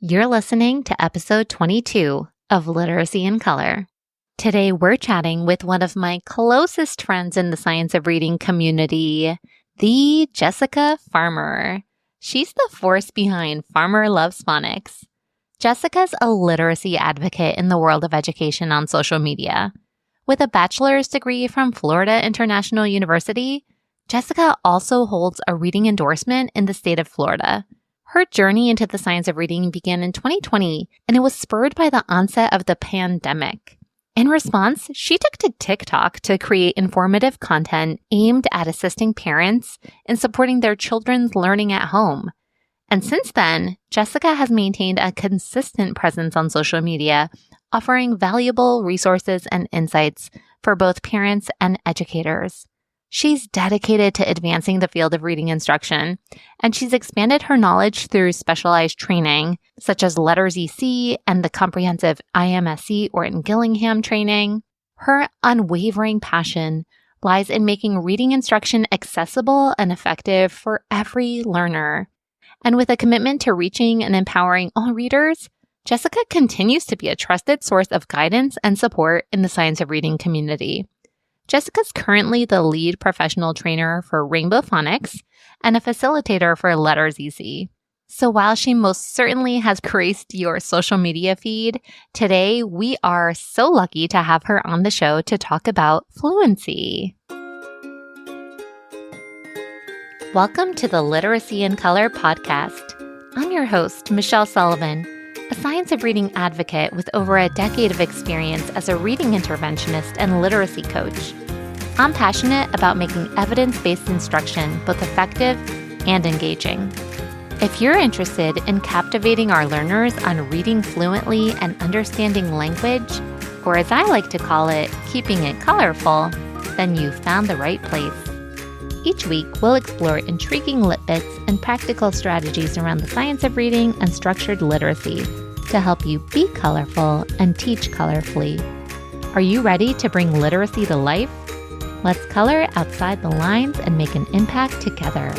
You're listening to episode 22 of Literacy in Color. Today, we're chatting with one of my closest friends in the science of reading community, the Jessica Farmer. She's the force behind Farmer Loves Phonics. Jessica's a literacy advocate in the world of education on social media. With a bachelor's degree from Florida International University, Jessica also holds a reading endorsement in the state of Florida. Her journey into the science of reading began in 2020, and it was spurred by the onset of the pandemic. In response, she took to TikTok to create informative content aimed at assisting parents in supporting their children's learning at home. And since then, Jessica has maintained a consistent presence on social media, offering valuable resources and insights for both parents and educators. She's dedicated to advancing the field of reading instruction, and she's expanded her knowledge through specialized training, such as Letters EC and the comprehensive IMSC Orton-Gillingham training. Her unwavering passion lies in making reading instruction accessible and effective for every learner. And with a commitment to reaching and empowering all readers, Jessica continues to be a trusted source of guidance and support in the science of reading community. Jessica's currently the lead professional trainer for Rainbow Phonics and a facilitator for Letters EC. So while she most certainly has graced your social media feed, today we are so lucky to have her on the show to talk about fluency. Welcome to the Literacy in Color podcast. I'm your host, Michelle Sullivan, a science of reading advocate with over a decade of experience as a reading interventionist and literacy coach. I'm passionate about making evidence-based instruction both effective and engaging. If you're interested in captivating our learners on reading fluently and understanding language, or as I like to call it, keeping it colorful, then you've found the right place. Each week, we'll explore intriguing lit bits and practical strategies around the science of reading and structured literacy to help you be colorful and teach colorfully. Are you ready to bring literacy to life? Let's color outside the lines and make an impact together.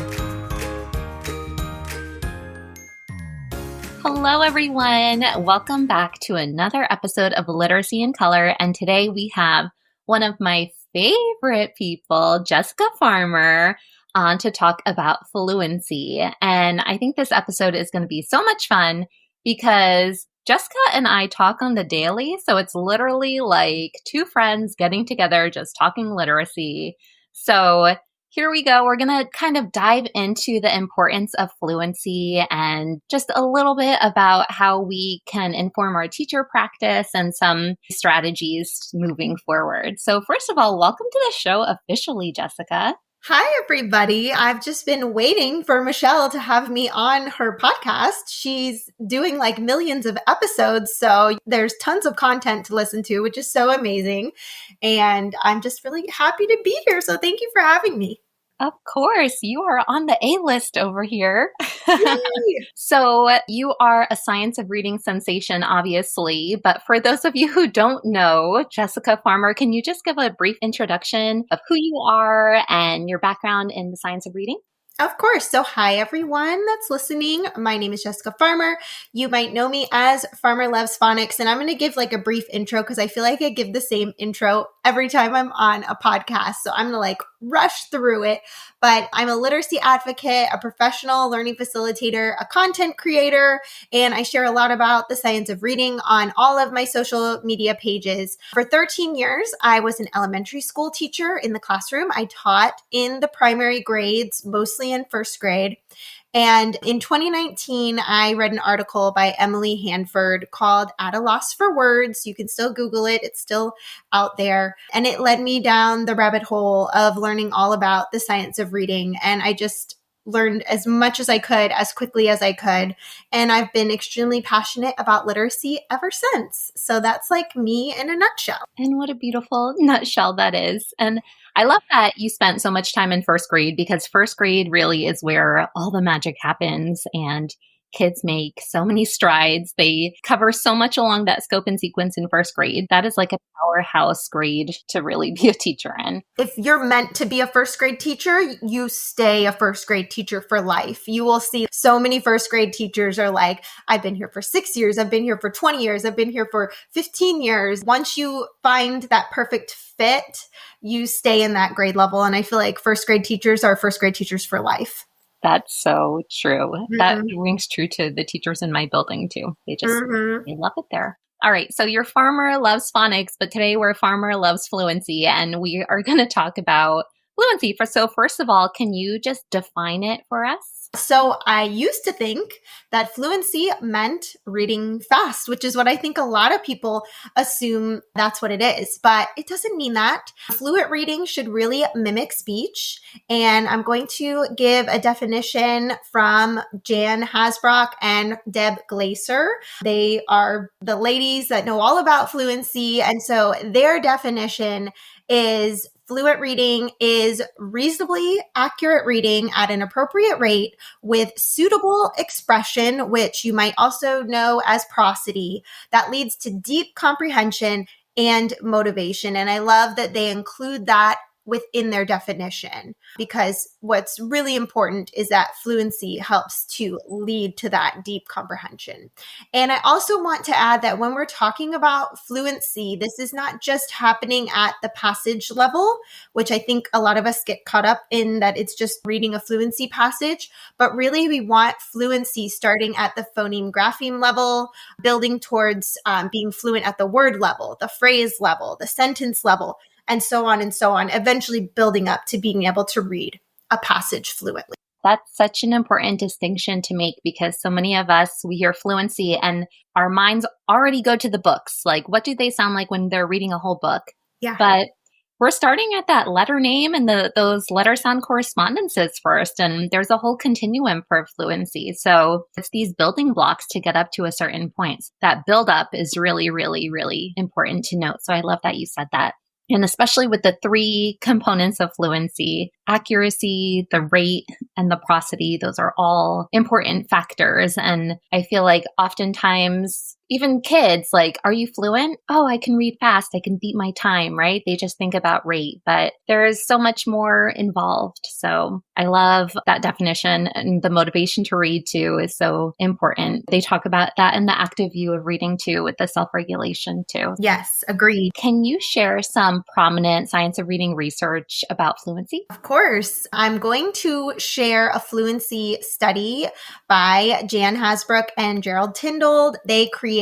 Hello, everyone. Welcome back to another episode of Literacy in Color. And today we have one of my favorite people, Jessica Farmer, on to talk about fluency. And I think this episode is going to be so much fun because Jessica and I talk on the daily. So it's literally like two friends getting together, just talking literacy. So here we go. We're going to kind of dive into the importance of fluency and just a little bit about how we can inform our teacher practice and some strategies moving forward. So first of all, welcome to the show officially, Jessica. Hi, everybody. I've just been waiting for Michelle to have me on her podcast. She's doing like millions of episodes, so there's tons of content to listen to, which is so amazing. And I'm just really happy to be here. So thank you for having me. Of course, you are on the A-list over here. So you are a science of reading sensation, obviously. But for those of you who don't know, Jessica Farmer, can you just give a brief introduction of who you are and your background in the science of reading? Of course. So hi, everyone that's listening. My name is Jessica Farmer. You might know me as Farmer Loves Phonics, and I'm going to give like a brief intro because I feel like I give the same intro every time I'm on a podcast. So I'm going to like rush through it. But I'm a literacy advocate, a professional learning facilitator, a content creator, and I share a lot about the science of reading on all of my social media pages. For 13 years, I was an elementary school teacher in the classroom. I taught in the primary grades, mostly in first grade. And in 2019, I read an article by Emily Hanford called At a Loss for Words. You can still Google it. It's still out there. And it led me down the rabbit hole of learning all about the science of reading. And I just learned as much as I could, as quickly as I could. And I've been extremely passionate about literacy ever since. So that's like me in a nutshell. And what a beautiful nutshell that is. And I love that you spent so much time in first grade because first grade really is where all the magic happens. And Kids make so many strides. They cover so much along that scope and sequence in first grade. That is like a powerhouse grade to really be a teacher in. If you're meant to be a first grade teacher, you stay a first grade teacher for life. You will see so many first grade teachers are like, I've been here for 6 years. I've been here for 20 years. I've been here for 15 years. Once you find that perfect fit, you stay in that grade level. And I feel like first grade teachers are first grade teachers for life. That's so true. Mm-hmm. That rings true to the teachers in my building too. They love it there. All right. So your farmer loves phonics, but today we're farmer loves fluency, and we are going to talk about fluency. So first of all, can you just define it for us? So I used to think that fluency meant reading fast, which is what I think a lot of people assume that's what it is, but it doesn't mean that. Fluent reading should really mimic speech. And I'm going to give a definition from Jan Hasbrock and Deb Glaser. They are the ladies that know all about fluency. And so their definition is fluent reading is reasonably accurate reading at an appropriate rate with suitable expression, which you might also know as prosody, that leads to deep comprehension and motivation. And I love that they include that within their definition, because what's really important is that fluency helps to lead to that deep comprehension. And I also want to add that when we're talking about fluency, this is not just happening at the passage level, which I think a lot of us get caught up in, that it's just reading a fluency passage, but really we want fluency starting at the phoneme grapheme level, building towards being fluent at the word level, the phrase level, the sentence level, and so on, eventually building up to being able to read a passage fluently. That's such an important distinction to make, because so many of us, we hear fluency and our minds already go to the books. Like, what do they sound like when they're reading a whole book? Yeah. But we're starting at that letter name and those letter sound correspondences first. And there's a whole continuum for fluency. So it's these building blocks to get up to a certain point. That build up is really, really, really important to note. So I love that you said that. And especially with the three components of fluency, accuracy, the rate, and the prosody, those are all important factors. And I feel like oftentimes, even kids, like, are you fluent? Oh, I can read fast. I can beat my time, right? They just think about rate, but there is so much more involved. So I love that definition, and the motivation to read too is so important. They talk about that in the active view of reading too, with the self-regulation too. Yes, agreed. Can you share some prominent science of reading research about fluency? Of course. I'm going to share a fluency study by Jan Hasbrook and Gerald Tyndall. They created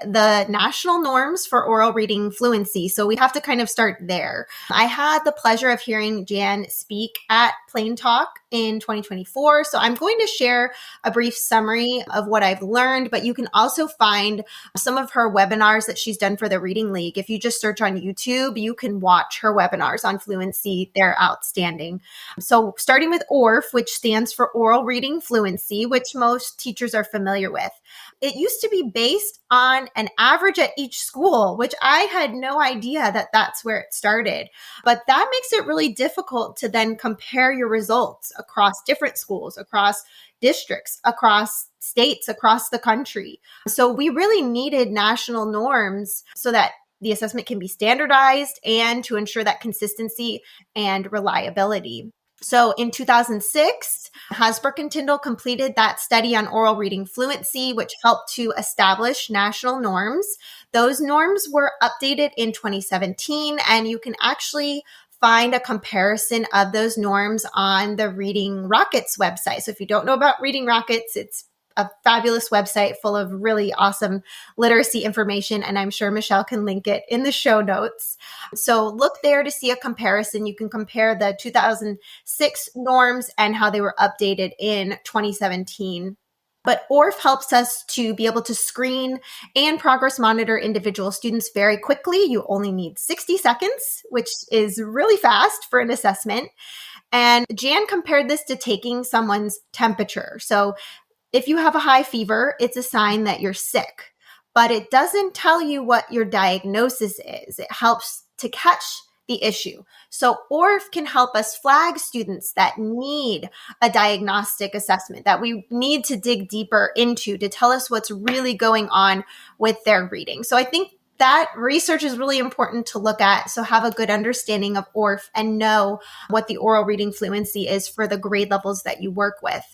the national norms for oral reading fluency. So we have to kind of start there. I had the pleasure of hearing Jan speak at Plain Talk in 2024. So I'm going to share a brief summary of what I've learned, but you can also find some of her webinars that she's done for the Reading League. If you just search on YouTube, you can watch her webinars on fluency. They're outstanding. So starting with ORF, which stands for Oral Reading Fluency, which most teachers are familiar with. It used to be based on an average at each school, which I had no idea that that's where it started. But that makes it really difficult to then compare your results across different schools, across districts, across states, across the country. So we really needed national norms so that the assessment can be standardized and to ensure that consistency and reliability. So in 2006, Hasbrook and Tyndall completed that study on oral reading fluency, which helped to establish national norms. Those norms were updated in 2017, and you can actually find a comparison of those norms on the Reading Rockets website. So if you don't know about Reading Rockets, it's a fabulous website full of really awesome literacy information. And I'm sure Michelle can link it in the show notes. So look there to see a comparison. You can compare the 2006 norms and how they were updated in 2017. But ORF helps us to be able to screen and progress monitor individual students very quickly. You only need 60 seconds, which is really fast for an assessment. And Jan compared this to taking someone's temperature. So if you have a high fever, it's a sign that you're sick, but it doesn't tell you what your diagnosis is. It helps to catch the issue. So ORF can help us flag students that need a diagnostic assessment, that we need to dig deeper into to tell us what's really going on with their reading. So I think that research is really important to look at. So have a good understanding of ORF and know what the oral reading fluency is for the grade levels that you work with.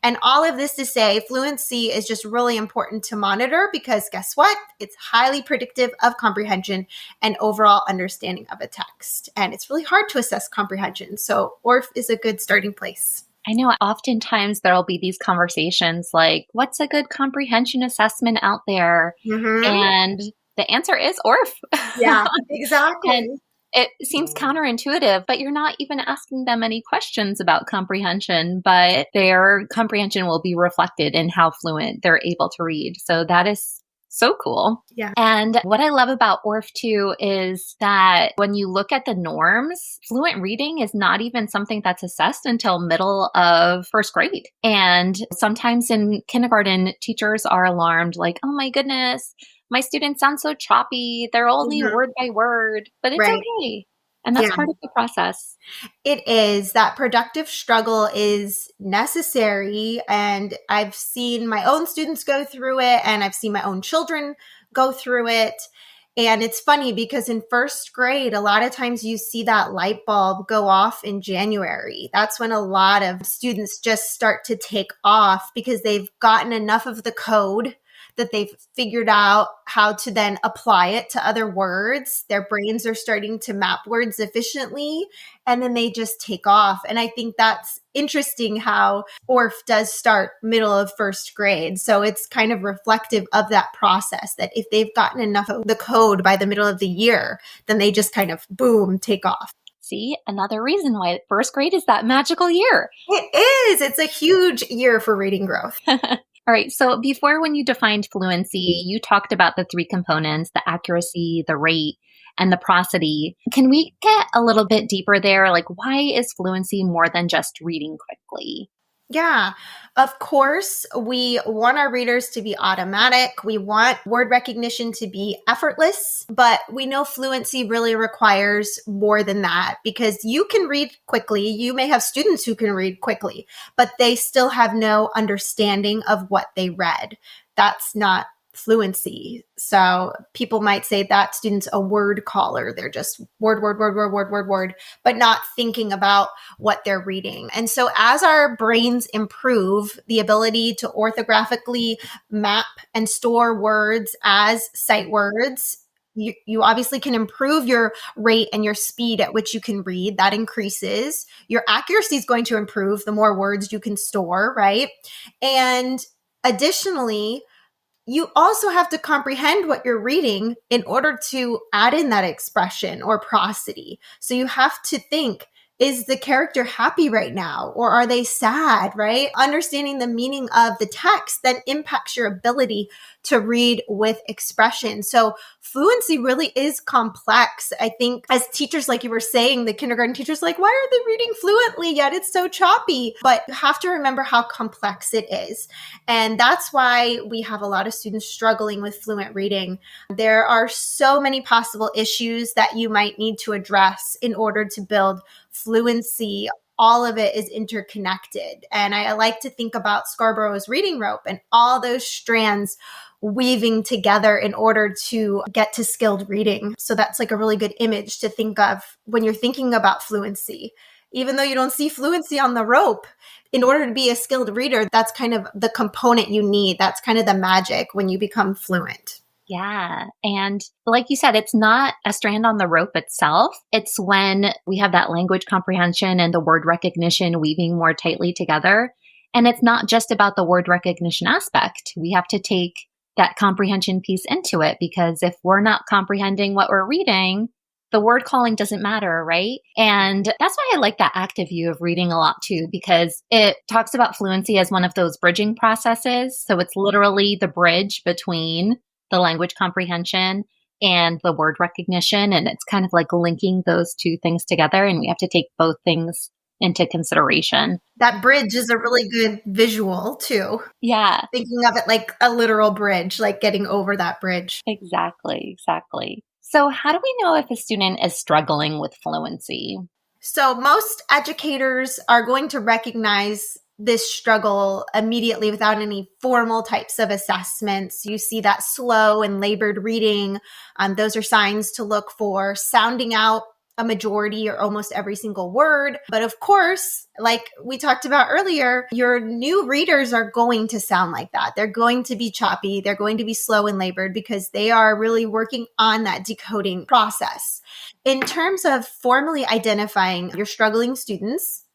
And all of this to say, fluency is just really important to monitor because guess what? It's highly predictive of comprehension and overall understanding of a text. And it's really hard to assess comprehension. So ORF is a good starting place. I know oftentimes there'll be these conversations like, what's a good comprehension assessment out there? Mm-hmm. And the answer is ORF. Yeah, exactly. And it seems counterintuitive, but you're not even asking them any questions about comprehension, but their comprehension will be reflected in how fluent they're able to read. So that is so cool. Yeah. And what I love about ORF too is that when you look at the norms, fluent reading is not even something that's assessed until middle of first grade. And sometimes in kindergarten, teachers are alarmed like, oh my goodness, my students sound so choppy. They're only word by word, but it's okay. And that's part of the process. It is. That productive struggle is necessary. And I've seen my own students go through it, and I've seen my own children go through it. And it's funny because in first grade, a lot of times you see that light bulb go off in January. That's when a lot of students just start to take off because they've gotten enough of the code that they've figured out how to then apply it to other words. Their brains are starting to map words efficiently, and then they just take off. And I think that's interesting how ORF does start middle of first grade. So it's kind of reflective of that process, that if they've gotten enough of the code by the middle of the year, then they just kind of, boom, take off. See, another reason why first grade is that magical year. It is. It's a huge year for reading growth. All right. So before, when you defined fluency, you talked about the three components, the accuracy, the rate, and the prosody. Can we get a little bit deeper there? Like, why is fluency more than just reading quickly? Yeah, of course, we want our readers to be automatic. We want word recognition to be effortless, but we know fluency really requires more than that because you can read quickly. You may have students who can read quickly, but they still have no understanding of what they read. That's not fluency. So people might say that student's a word caller. They're just word, but not thinking about what they're reading. And so as our brains improve the ability to orthographically map and store words as sight words, you obviously can improve your rate and your speed at which you can read. That increases. Your accuracy is going to improve the more words you can store, right? And additionally, you also have to comprehend what you're reading in order to add in that expression or prosody. So you have to think, is the character happy right now? Or are they sad, right? Understanding the meaning of the text then impacts your ability to read with expression. So fluency really is complex. I think as teachers, like you were saying, the kindergarten teachers like, why are they reading fluently yet it's so choppy? But you have to remember how complex it is. And that's why we have a lot of students struggling with fluent reading. There are so many possible issues that you might need to address in order to build fluency. All of it is interconnected. And I like to think about Scarborough's reading rope and all those strands weaving together in order to get to skilled reading. So that's like a really good image to think of when you're thinking about fluency. Even though you don't see fluency on the rope, in order to be a skilled reader, that's kind of the component you need. That's kind of the magic when you become fluent. Yeah. And like you said, it's not a strand on the rope itself. It's when we have that language comprehension and the word recognition weaving more tightly together. And it's not just about the word recognition aspect. We have to take that comprehension piece into it, because if we're not comprehending what we're reading, the word calling doesn't matter, right? And that's why I like that active view of reading a lot too, because it talks about fluency as one of those bridging processes. So it's literally the bridge between the language comprehension and the word recognition. And it's kind of like linking those two things together. And we have to take both things into consideration. That bridge is a really good visual too. Yeah. Thinking of it like a literal bridge, like getting over that bridge. Exactly. So how do we know if a student is struggling with fluency? So most educators are going to recognize this struggle immediately without any formal types of assessments. You see that slow and labored reading. Those are signs to look for, sounding out a majority or almost every single word. But of course, like we talked about earlier, your new readers are going to sound like that. They're going to be choppy. They're going to be slow and labored because they are really working on that decoding process. In terms of formally identifying your struggling students,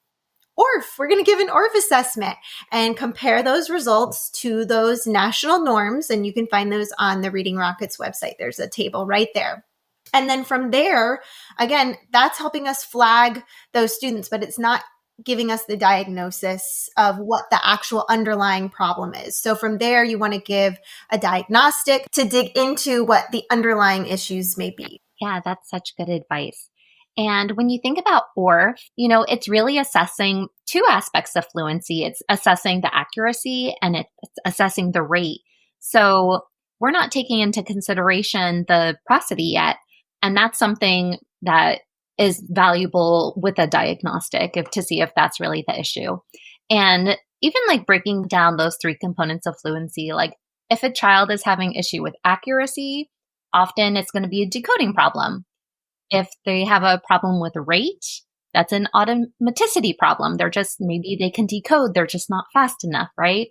ORF, we're going to give an ORF assessment and compare those results to those national norms. And you can find those on the Reading Rockets website. There's a table right there. And then from there, again, that's helping us flag those students, but it's not giving us the diagnosis of what the actual underlying problem is. So from there, you want to give a diagnostic to dig into what the underlying issues may be. Yeah, that's such good advice. And when you think about ORF, it's really assessing two aspects of fluency. It's assessing the accuracy and it's assessing the rate. So we're not taking into consideration the prosody yet. And that's something that is valuable with a diagnostic to see if that's really the issue. And even like breaking down those three components of fluency, like if a child is having issue with accuracy, often it's going to be a decoding problem. If they have a problem with rate, that's an automaticity problem. Maybe they can decode, they're just not fast enough, right?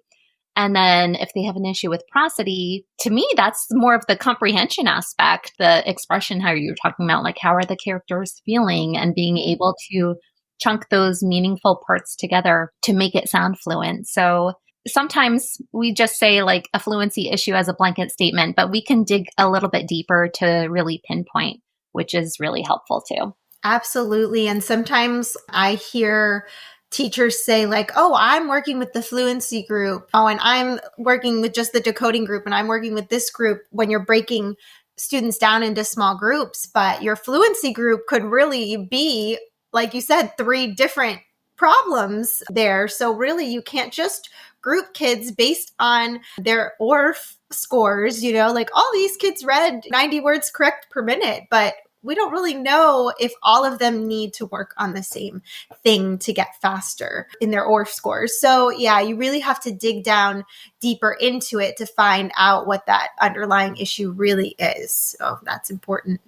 And then if they have an issue with prosody, to me, that's more of the comprehension aspect, the expression, how you're talking about, like how are the characters feeling and being able to chunk those meaningful parts together to make it sound fluent. So sometimes we just say like a fluency issue as a blanket statement, but we can dig a little bit deeper to really pinpoint, which is really helpful too. Absolutely. And sometimes I hear teachers say like, oh, I'm working with the fluency group. Oh, and I'm working with just the decoding group. And I'm working with this group when you're breaking students down into small groups. But your fluency group could really be, like you said, 3 different problems there. So really, you can't just group kids based on their ORF scores, like all these kids read 90 words correct per minute, but we don't really know if all of them need to work on the same thing to get faster in their ORF scores. So yeah, you really have to dig down deeper into it to find out what that underlying issue really is. So that's important.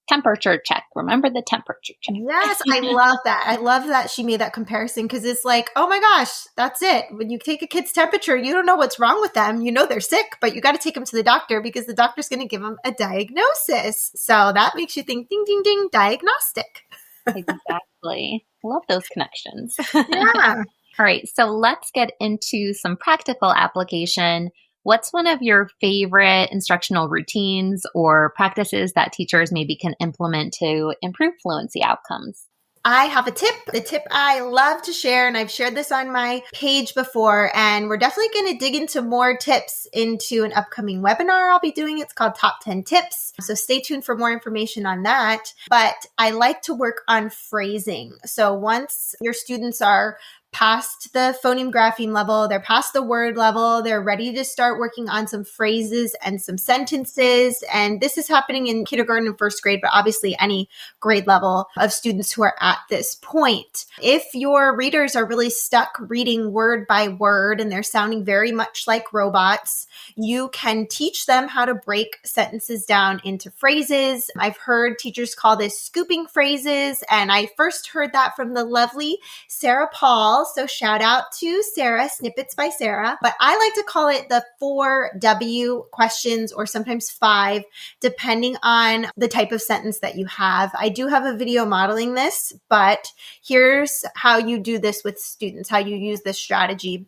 Temperature check. Remember the temperature check. Yes, I love that. I love that she made that comparison because it's like, oh my gosh, that's it. When you take a kid's temperature, you don't know what's wrong with them. You know they're sick, but you got to take them to the doctor because the doctor's going to give them a diagnosis. So that makes you think, ding, ding, ding, diagnostic. Exactly. Love those connections. Yeah. All right. So let's get into some practical application. What's one of your favorite instructional routines or practices that teachers maybe can implement to improve fluency outcomes? I have a tip. The tip I love to share, and I've shared this on my page before, and we're definitely going to dig into more tips into an upcoming webinar I'll be doing. It's called Top 10 Tips. So stay tuned for more information on that. But I like to work on phrasing. So once your students are past the phoneme grapheme level, they're past the word level, they're ready to start working on some phrases and some sentences. And this is happening in kindergarten and first grade, but obviously any grade level of students who are at this point. If your readers are really stuck reading word by word and they're sounding very much like robots, you can teach them how to break sentences down into phrases. I've heard teachers call this scooping phrases, and I first heard that from the lovely Sarah Paul. So shout out to Sarah, Snippets by Sarah. But I like to call it the 4W questions, or sometimes 5, depending on the type of sentence that you have. I do have a video modeling this, but here's how you do this with students, how you use this strategy.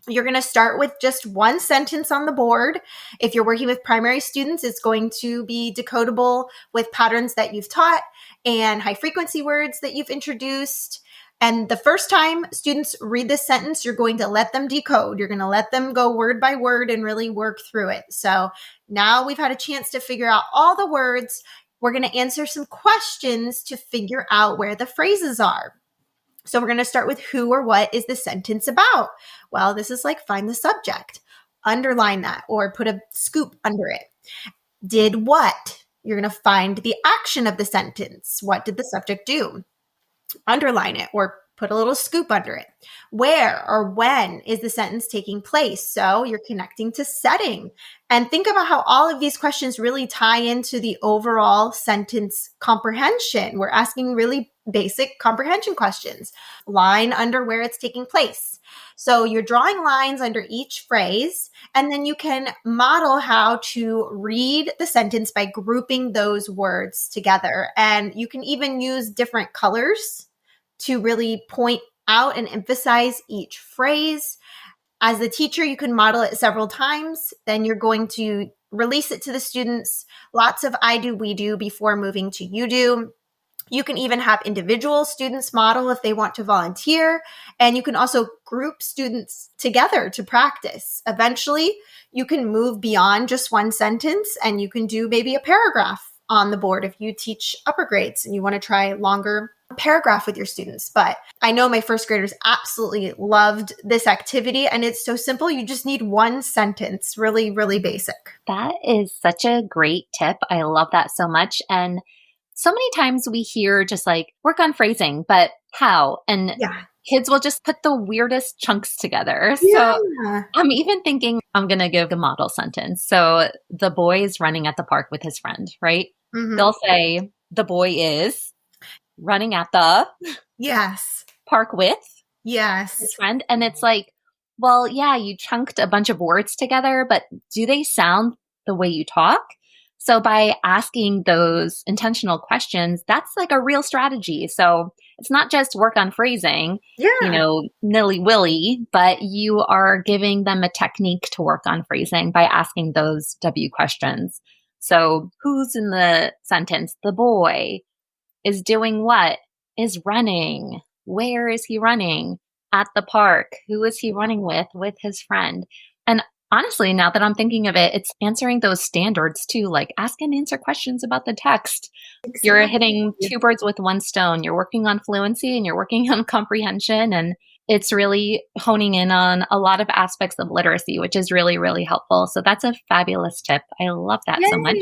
You're going to start with just one sentence on the board. If you're working with primary students, it's going to be decodable with patterns that you've taught and high frequency words that you've introduced. And the first time students read this sentence, you're going to let them decode. You're going to let them go word by word and really work through it. So now we've had a chance to figure out all the words. We're going to answer some questions to figure out where the phrases are. So we're going to start with who or what is the sentence about? Well, this is like find the subject, underline that, or put a scoop under it. Did what? You're going to find the action of the sentence. What did the subject do? Underline it or put a little scoop under it. Where or when is the sentence taking place? So you're connecting to setting. And think about how all of these questions really tie into the overall sentence comprehension. We're asking really basic comprehension questions. Line under where it's taking place. So you're drawing lines under each phrase, and then you can model how to read the sentence by grouping those words together. And you can even use different colors to really point out and emphasize each phrase. As the teacher, you can model it several times. Then you're going to release it to the students. Lots of I do, we do before moving to you do. You can even have individual students model if they want to volunteer. And you can also group students together to practice. Eventually, you can move beyond just one sentence and you can do maybe a paragraph on the board if you teach upper grades and you want to try longer paragraph with your students. But I know my first graders absolutely loved this activity, and it's so simple. You just need one sentence, really, really basic. That is such a great tip. I love that so much. And so many times we hear just like work on phrasing, but how? And kids will just put the weirdest chunks together. So I'm even thinking I'm going to give a model sentence. So the boy is running at the park with his friend, right? Mm-hmm. They'll say the boy is running at the park with his friend. And it's like, well, yeah, you chunked a bunch of words together, but do they sound the way you talk? So by asking those intentional questions, that's like a real strategy. So it's not just work on phrasing, nilly-willy, but you are giving them a technique to work on phrasing by asking those W questions. So who's in the sentence? The boy is doing what? Is running. Where is he running? At the park. Who is he running with? With his friend. And honestly, now that I'm thinking of it, it's answering those standards too, like ask and answer questions about the text. Exactly. You're hitting two birds with one stone. You're working on fluency and you're working on comprehension. And it's really honing in on a lot of aspects of literacy, which is really, really helpful. So that's a fabulous tip. I love that so much.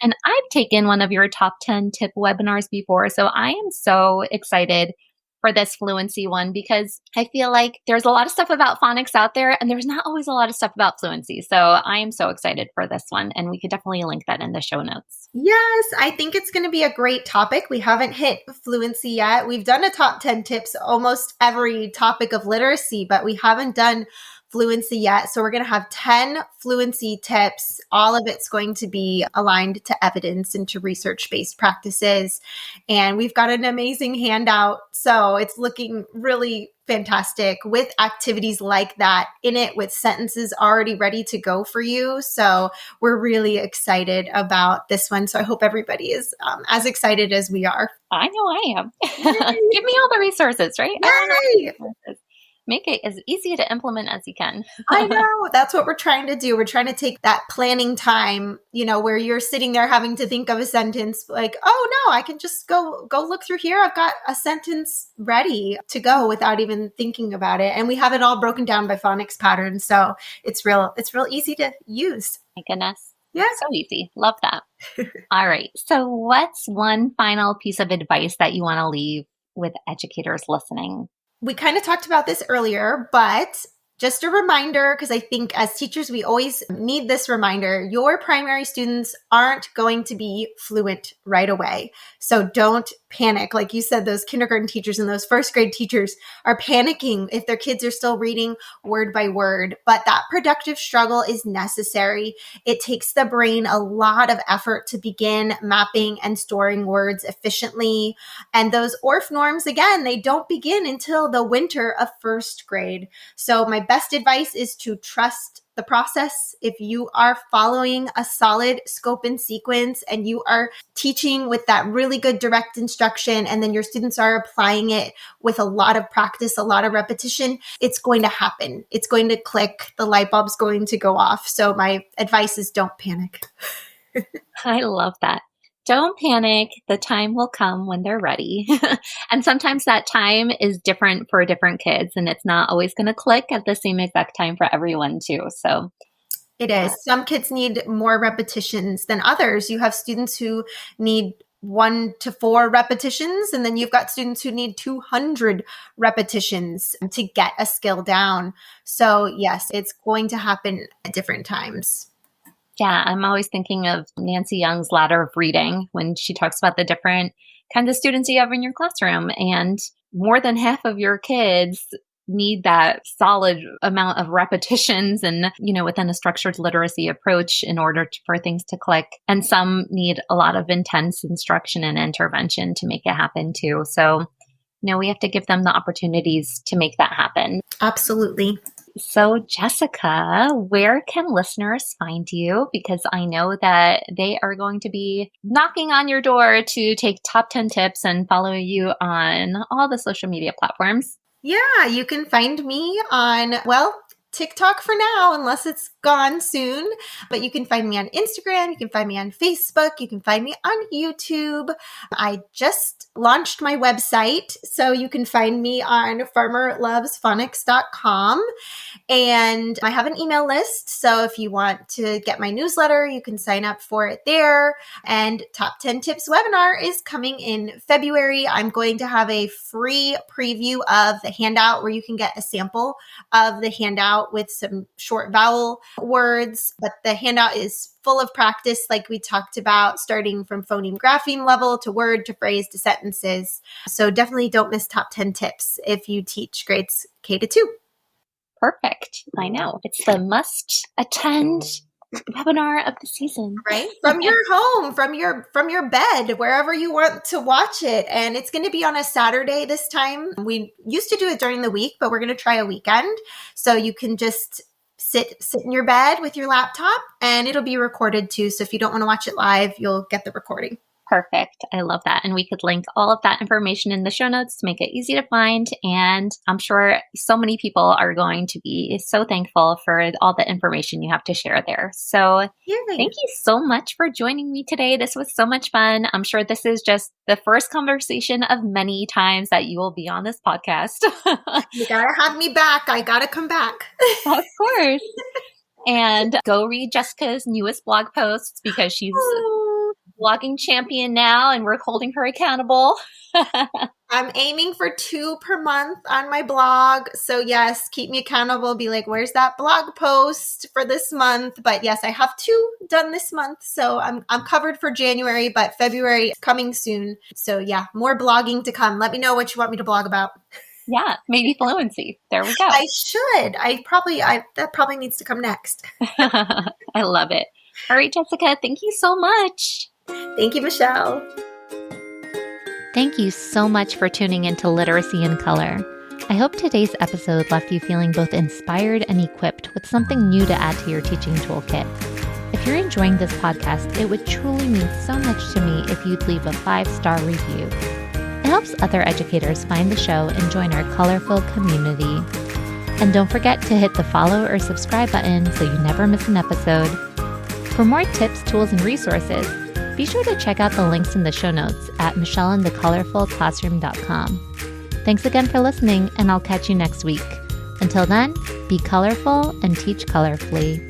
And I've taken one of your top 10 tip webinars before. So I am so excited for this fluency one because I feel like there's a lot of stuff about phonics out there and there's not always a lot of stuff about fluency. So I am so excited for this one, and we could definitely link that in the show notes. Yes, I think it's going to be a great topic. We haven't hit fluency yet. We've done a top 10 tips, almost every topic of literacy, but we haven't done fluency yet. So we're going to have 10 fluency tips. All of it's going to be aligned to evidence and to research-based practices. And we've got an amazing handout. So it's looking really fantastic with activities like that in it, with sentences already ready to go for you. So we're really excited about this one. So I hope everybody is as excited as we are. I know I am. Give me all the resources, right? Yay! Make it as easy to implement as you can. I know. That's what we're trying to do. We're trying to take that planning time, where you're sitting there having to think of a sentence like, oh no, I can just go look through here. I've got a sentence ready to go without even thinking about it. And we have it all broken down by phonics patterns. So it's real easy to use. My goodness. Yeah. So easy. Love that. All right. So what's one final piece of advice that you want to leave with educators listening? We kind of talked about this earlier, but just a reminder, because I think as teachers, we always need this reminder. Your primary students aren't going to be fluent right away. So don't panic. Like you said, those kindergarten teachers and those first grade teachers are panicking if their kids are still reading word by word. But that productive struggle is necessary. It takes the brain a lot of effort to begin mapping and storing words efficiently. And those ORF norms, again, they don't begin until the winter of first grade. So my best advice is to trust the process. If you are following a solid scope and sequence and you are teaching with that really good direct instruction, and then your students are applying it with a lot of practice, a lot of repetition, it's going to happen. It's going to click. The light bulb's going to go off. So my advice is don't panic. I love that. Don't panic. The time will come when they're ready. And sometimes that time is different for different kids, and it's not always going to click at the same exact time for everyone too. So It is. Some kids need more repetitions than others. You have students who need 1 to 4 repetitions, and then you've got students who need 200 repetitions to get a skill down. So yes, it's going to happen at different times. Yeah, I'm always thinking of Nancy Young's ladder of reading when she talks about the different kinds of students you have in your classroom. And more than half of your kids need that solid amount of repetitions and, within a structured literacy approach in order for things to click. And some need a lot of intense instruction and intervention to make it happen too. So, we have to give them the opportunities to make that happen. Absolutely. So, Jessica, where can listeners find you? Because I know that they are going to be knocking on your door to take top 10 tips and follow you on all the social media platforms. Yeah, you can find me on, TikTok for now, unless it's gone soon. But you can find me on Instagram. You can find me on Facebook. You can find me on YouTube. I just launched my website, so you can find me on farmerlovesphonics.com. And I have an email list. So if you want to get my newsletter, you can sign up for it there. And Top 10 Tips webinar is coming in February. I'm going to have a free preview of the handout where you can get a sample of the handout with some short vowel words. But the handout is full of practice, like we talked about, starting from phoneme grapheme level to word to phrase to sentences. So definitely don't miss Top 10 Tips if you teach grades K to 2. Perfect. I know. It's the must attend webinar of the season. Right? From your home, from your bed, wherever you want to watch it. And it's going to be on a Saturday this time. We used to do it during the week, but we're going to try a weekend. So you can just sit in your bed with your laptop, and it'll be recorded too. So if you don't want to watch it live, you'll get the recording. Perfect. I love that. And we could link all of that information in the show notes to make it easy to find. And I'm sure so many people are going to be so thankful for all the information you have to share there. So Thank you so much for joining me today. This was so much fun. I'm sure this is just the first conversation of many times that you will be on this podcast. You got to have me back. I got to come back. Of course. And go read Jessica's newest blog posts because she's blogging champion now, and we're holding her accountable. I'm aiming for 2 per month on my blog. So yes, keep me accountable. Be like, where's that blog post for this month? But yes, I have 2 done this month. So I'm covered for January, but February is coming soon. So yeah, more blogging to come. Let me know what you want me to blog about. Yeah, maybe fluency. There we go. I should. That probably needs to come next. I love it. All right, Jessica, thank you so much. Thank you, Michelle. Thank you so much for tuning into Literacy in Color. I hope today's episode left you feeling both inspired and equipped with something new to add to your teaching toolkit. If you're enjoying this podcast, it would truly mean so much to me if you'd leave a 5-star review. It helps other educators find the show and join our colorful community. And don't forget to hit the follow or subscribe button so you never miss an episode. For more tips, tools, and resources, be sure to check out the links in the show notes at michelleandthecolorfulclassroom.com. Thanks again for listening, and I'll catch you next week. Until then, be colorful and teach colorfully.